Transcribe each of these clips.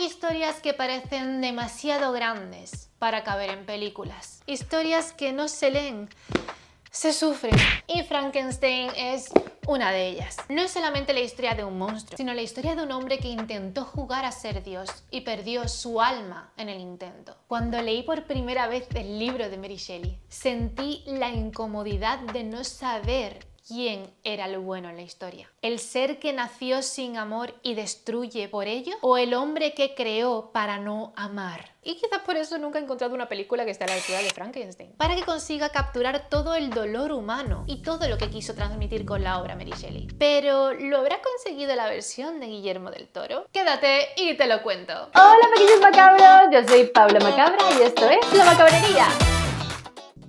Hay historias que parecen demasiado grandes para caber en películas. Historias que no se leen, se sufren. Y Frankenstein es una de ellas. No es solamente la historia de un monstruo, sino la historia de un hombre que intentó jugar a ser Dios y perdió su alma en el intento. Cuando leí por primera vez el libro de Mary Shelley, sentí la incomodidad de no saber quién era el bueno en la historia. ¿El ser que nació sin amor y destruye por ello? ¿O el hombre que creó para no amar? Y quizás por eso nunca he encontrado una película que esté a la altura de Frankenstein. Para que consiga capturar todo el dolor humano y todo lo que quiso transmitir con la obra Mary Shelley. Pero, ¿lo habrá conseguido la versión de Guillermo del Toro? Quédate y te lo cuento. Hola pequeños macabros, yo soy Paula Macabra y esto es La Macabrería.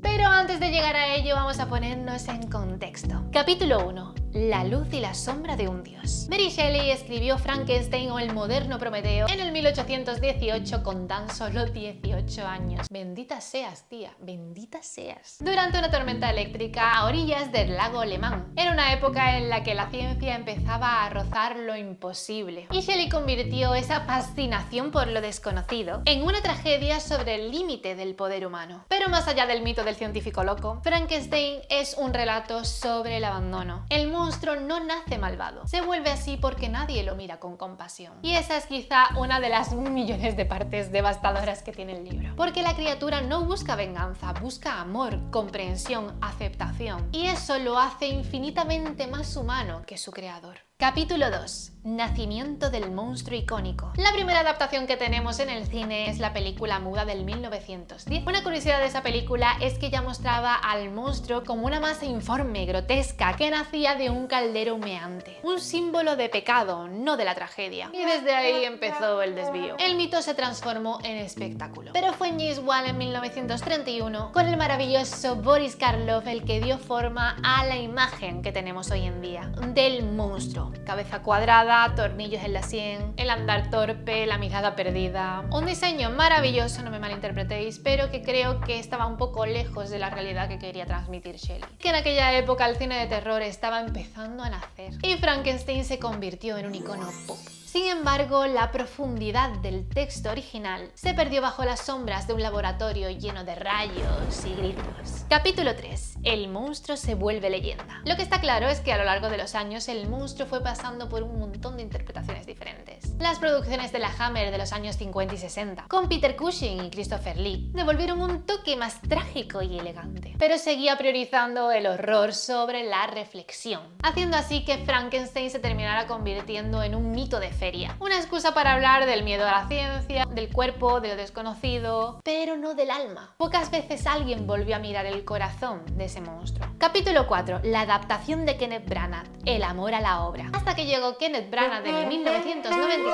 Pero antes de llegar a ello vamos a ponernos en contexto. Capítulo 1. La luz y la sombra de un dios. Mary Shelley escribió Frankenstein o el moderno Prometeo en el 1818 con tan solo 18 años. Bendita seas, tía, bendita seas. Durante una tormenta eléctrica a orillas del lago Le Mans. Era una época en la que la ciencia empezaba a rozar lo imposible. Y Shelley convirtió esa fascinación por lo desconocido en una tragedia sobre el límite del poder humano. Pero más allá del mito del científico loco, Frankenstein es un relato sobre el abandono. El monstruo no nace malvado, se vuelve así porque nadie lo mira con compasión. Y esa es quizá una de las millones de partes devastadoras que tiene el libro. Porque la criatura no busca venganza, busca amor, comprensión, aceptación. Y eso lo hace infinitamente más humano que su creador. Capítulo 2. Nacimiento del monstruo icónico. La primera adaptación que tenemos en el cine es la película muda del 1910. Una curiosidad de esa película es que ya mostraba al monstruo como una masa informe, grotesca, que nacía de un caldero humeante. Un símbolo de pecado, no de la tragedia. Y desde ahí empezó el desvío. El mito se transformó en espectáculo. Pero fue James Wan en 1931, con el maravilloso Boris Karloff, el que dio forma a la imagen que tenemos hoy en día, del monstruo. Cabeza cuadrada, tornillos en la sien, el andar torpe, la mirada perdida. Un diseño maravilloso, no me malinterpretéis, pero que creo que estaba un poco lejos de la realidad que quería transmitir Shelley. Que en aquella época el cine de terror estaba empezando a nacer y Frankenstein se convirtió en un icono pop. Sin embargo, la profundidad del texto original se perdió bajo las sombras de un laboratorio lleno de rayos y gritos. Capítulo 3. El monstruo se vuelve leyenda. Lo que está claro es que a lo largo de los años el monstruo fue pasando por un montón de interpretaciones diferentes. Las producciones de la Hammer de los años 50 y 60, con Peter Cushing y Christopher Lee, devolvieron un toque más trágico y elegante, pero seguía priorizando el horror sobre la reflexión, haciendo así que Frankenstein se terminara convirtiendo en un mito de feria. Una excusa para hablar del miedo a la ciencia, del cuerpo, de lo desconocido, pero no del alma. Pocas veces alguien volvió a mirar el corazón de ese monstruo. Capítulo 4. La adaptación de Kenneth Branagh, el amor a la obra. Hasta que llegó Kenneth Branagh en 1994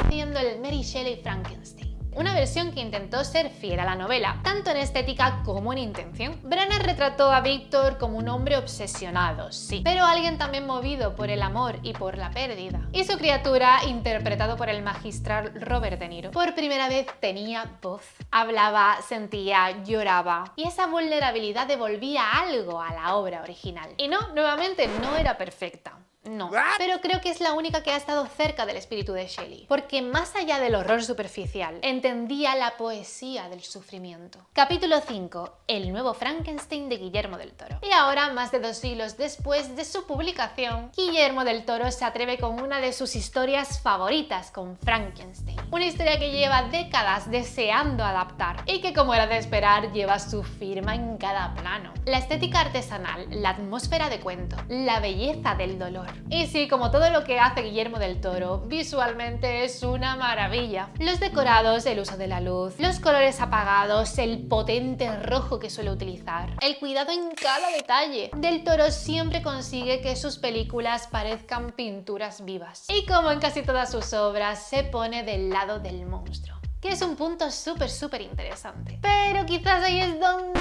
haciendo el Mary Shelley Frankenstein. Una versión que intentó ser fiel a la novela, tanto en estética como en intención. Branagh retrató a Víctor como un hombre obsesionado, sí, pero alguien también movido por el amor y por la pérdida. Y su criatura, interpretado por el magistral Robert De Niro, por primera vez tenía voz. Hablaba, sentía, lloraba. Y esa vulnerabilidad devolvía algo a la obra original. Y no, nuevamente, no era perfecta. No, pero creo que es la única que ha estado cerca del espíritu de Shelley, porque más allá del horror superficial, entendía la poesía del sufrimiento. Capítulo 5. El nuevo Frankenstein de Guillermo del Toro. Y ahora, más de 2 siglos después de su publicación, Guillermo del Toro se atreve con una de sus historias favoritas, con Frankenstein. Una historia que lleva décadas deseando adaptar y que, como era de esperar, lleva su firma en cada plano. La estética artesanal, la atmósfera de cuento, la belleza del dolor. Y sí, como todo lo que hace Guillermo del Toro, visualmente es una maravilla. Los decorados, el uso de la luz, los colores apagados, el potente rojo que suele utilizar, el cuidado en cada detalle. Del Toro siempre consigue que sus películas parezcan pinturas vivas. Y como en casi todas sus obras, se pone del lado del monstruo, que es un punto súper interesante. Pero quizás ahí es donde...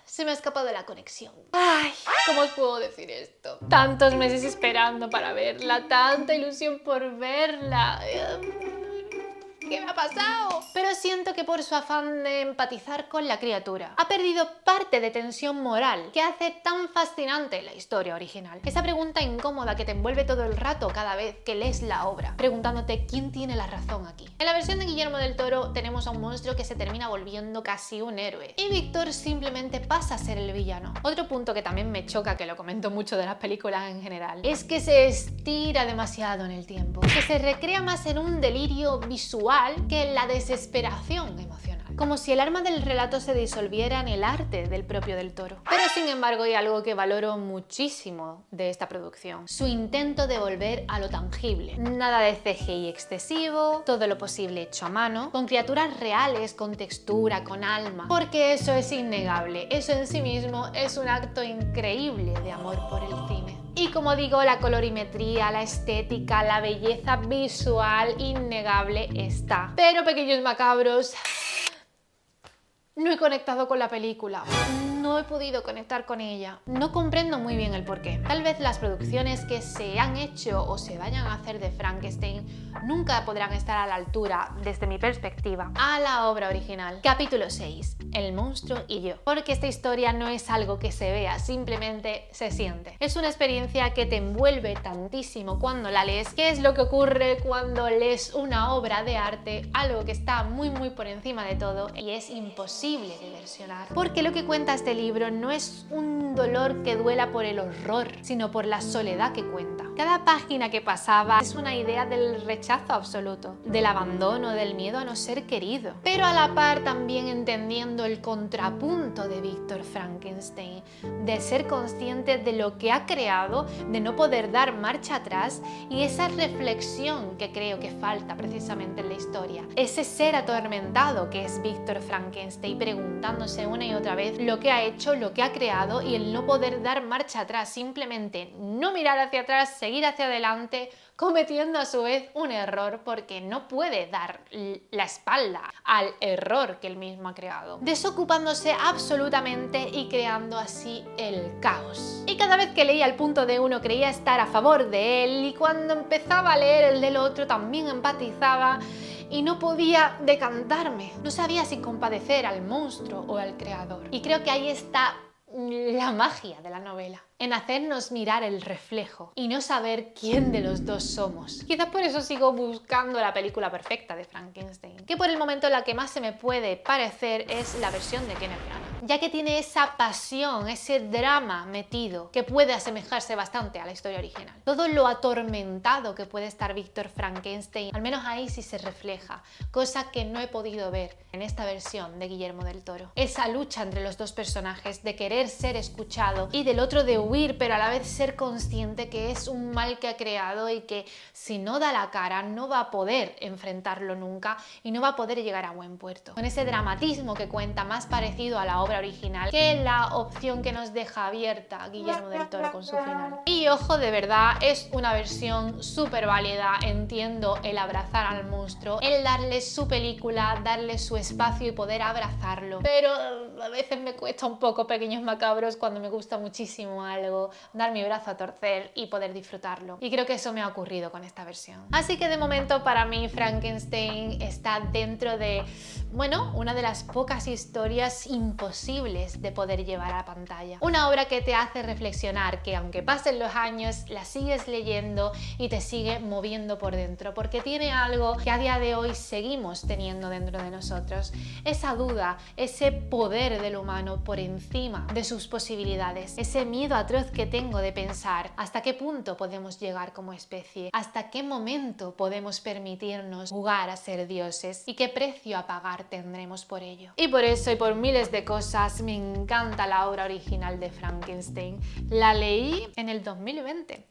se me ha escapado la conexión. Ay, ¿cómo os puedo decir esto? Tantos meses esperando para verla, tanta ilusión por verla. ¿Qué me ha pasado? Pero siento que por su afán de empatizar con la criatura, ha perdido parte de tensión moral que hace tan fascinante la historia original. Esa pregunta incómoda que te envuelve todo el rato cada vez que lees la obra, preguntándote quién tiene la razón aquí. En la versión de Guillermo del Toro tenemos a un monstruo que se termina volviendo casi un héroe, y Víctor simplemente pasa a ser el villano. Otro punto que también me choca, que lo comento mucho de las películas en general, es que se estira demasiado en el tiempo, que se recrea más en un delirio visual que en la desesperación emocional, como si el arma del relato se disolviera en el arte del propio del Toro. Pero sin embargo hay algo que valoro muchísimo de esta producción: su intento de volver a lo tangible. Nada de CGI excesivo, todo lo posible hecho a mano, con criaturas reales, con textura, con alma, porque eso es innegable, eso en sí mismo es un acto increíble de amor por el cine. Y como digo, la colorimetría, la estética, la belleza visual innegable está. Pero, pequeños macabros, no he conectado con la película. No he podido conectar con ella. No comprendo muy bien el porqué. Tal vez las producciones que se han hecho o se vayan a hacer de Frankenstein nunca podrán estar a la altura, desde mi perspectiva, a la obra original. Capítulo 6. El monstruo y yo. Porque esta historia no es algo que se vea, simplemente se siente. Es una experiencia que te envuelve tantísimo cuando la lees, que es lo que ocurre cuando lees una obra de arte, algo que está muy por encima de todo y es imposible de versionar. Porque lo que cuenta este libro no es un dolor que duela por el horror, sino por la soledad que cuenta. Cada página que pasaba es una idea del rechazo absoluto, del abandono, del miedo a no ser querido, pero a la par también entendiendo el contrapunto de Víctor Frankenstein, de ser consciente de lo que ha creado, de no poder dar marcha atrás, y esa reflexión que creo que falta precisamente en la historia, ese ser atormentado que es Víctor Frankenstein, preguntándose una y otra vez lo que ha hecho, lo que ha creado, y el no poder dar marcha atrás, simplemente no mirar hacia atrás, seguir hacia adelante, cometiendo a su vez un error porque no puede dar la espalda al error que él mismo ha creado, desocupándose absolutamente y creando así el caos. Y cada vez que leía el punto de uno creía estar a favor de él, y cuando empezaba a leer el del otro también empatizaba y no podía decantarme. No sabía si compadecer al monstruo o al creador. Y creo que ahí está la magia de la novela, en hacernos mirar el reflejo y no saber quién de los dos somos. Quizás por eso sigo buscando la película perfecta de Frankenstein, que por el momento la que más se me puede parecer es la versión de Kenneth Branagh, ya que tiene esa pasión, ese drama metido que puede asemejarse bastante a la historia original. Todo lo atormentado que puede estar Víctor Frankenstein, al menos ahí sí se refleja, cosa que no he podido ver en esta versión de Guillermo del Toro. Esa lucha entre los dos personajes de querer ser escuchado y del otro de huir, pero a la vez ser consciente que es un mal que ha creado y que si no da la cara no va a poder enfrentarlo nunca y no va a poder llegar a buen puerto. Con ese dramatismo que cuenta, más parecido a la obra original que la opción que nos deja abierta Guillermo del Toro con su final. Y ojo, de verdad, es una versión súper válida. Entiendo el abrazar al monstruo, el darle su película, darle su espacio y poder abrazarlo, pero a veces me cuesta un poco, pequeños macabros, cuando me gusta muchísimo algo, dar mi brazo a torcer y poder disfrutarlo. Y creo que eso me ha ocurrido con esta versión. Así que de momento para mí Frankenstein está dentro de, bueno, una de las pocas historias imposibles de poder llevar a pantalla. Una obra que te hace reflexionar, que aunque pasen los años la sigues leyendo y te sigue moviendo por dentro, porque tiene algo que a día de hoy seguimos teniendo dentro de nosotros, esa duda, ese poder del humano por encima de sus posibilidades, ese miedo atroz que tengo de pensar hasta qué punto podemos llegar como especie, hasta qué momento podemos permitirnos jugar a ser dioses y qué precio a pagar tendremos por ello. Y por eso y por miles de cosas me encanta la obra original de Frankenstein. La leí en el 2020.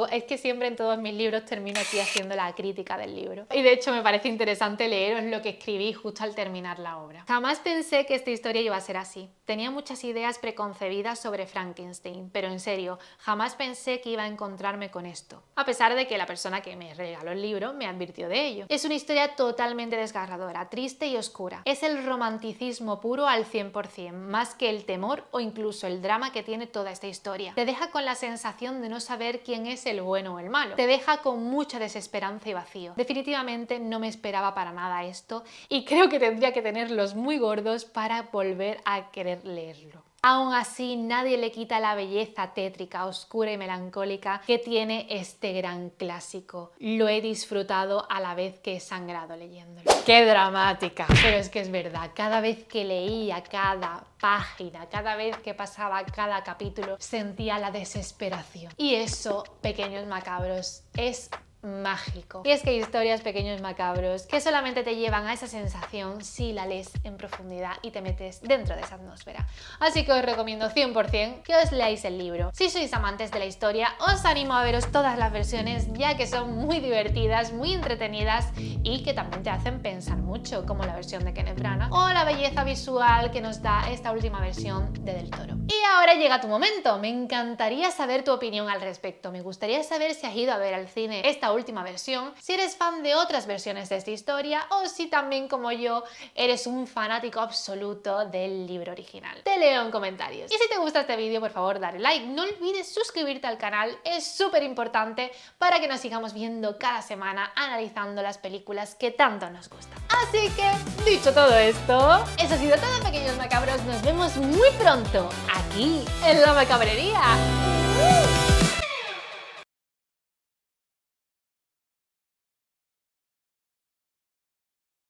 Es que siempre en todos mis libros termino aquí haciendo la crítica del libro. Y de hecho me parece interesante leeros lo que escribí justo al terminar la obra. Jamás pensé que esta historia iba a ser así. Tenía muchas ideas preconcebidas sobre Frankenstein, pero en serio, jamás pensé que iba a encontrarme con esto, a pesar de que la persona que me regaló el libro me advirtió de ello. Es una historia totalmente desgarradora, triste y oscura. Es el romanticismo puro al 100%, más que el temor o incluso el drama que tiene toda esta historia. Te deja con la sensación de no saber quién es el bueno o el malo. Te deja con mucha desesperanza y vacío. Definitivamente no me esperaba para nada esto y creo que tendría que tenerlos muy gordos para volver a querer leerlo. Aún así, nadie le quita la belleza tétrica, oscura y melancólica que tiene este gran clásico. Lo he disfrutado a la vez que he sangrado leyéndolo. ¡Qué dramática! Pero es que es verdad, cada vez que leía cada página, cada vez que pasaba cada capítulo, sentía la desesperación. Y eso, Pequeños Macabros, es mágico. Y es que hay historias, Pequeños Macabros, que solamente te llevan a esa sensación si la lees en profundidad y te metes dentro de esa atmósfera. Así que os recomiendo 100% que os leáis el libro. Si sois amantes de la historia, os animo a veros todas las versiones, ya que son muy divertidas, muy entretenidas y que también te hacen pensar mucho, como la versión de Kenneth Branagh o la belleza visual que nos da esta última versión de Del Toro. Y ahora llega tu momento. Me encantaría saber tu opinión al respecto. Me gustaría saber si has ido a ver al cine esta última versión, si eres fan de otras versiones de esta historia o si también, como yo, eres un fanático absoluto del libro original. Te leo en comentarios. Y si te gusta este vídeo, por favor, dale like. No olvides suscribirte al canal, es súper importante para que nos sigamos viendo cada semana analizando las películas que tanto nos gustan. Así que, dicho todo esto, eso ha sido todo, Pequeños Macabros. Nos vemos muy pronto aquí en La Macabrería.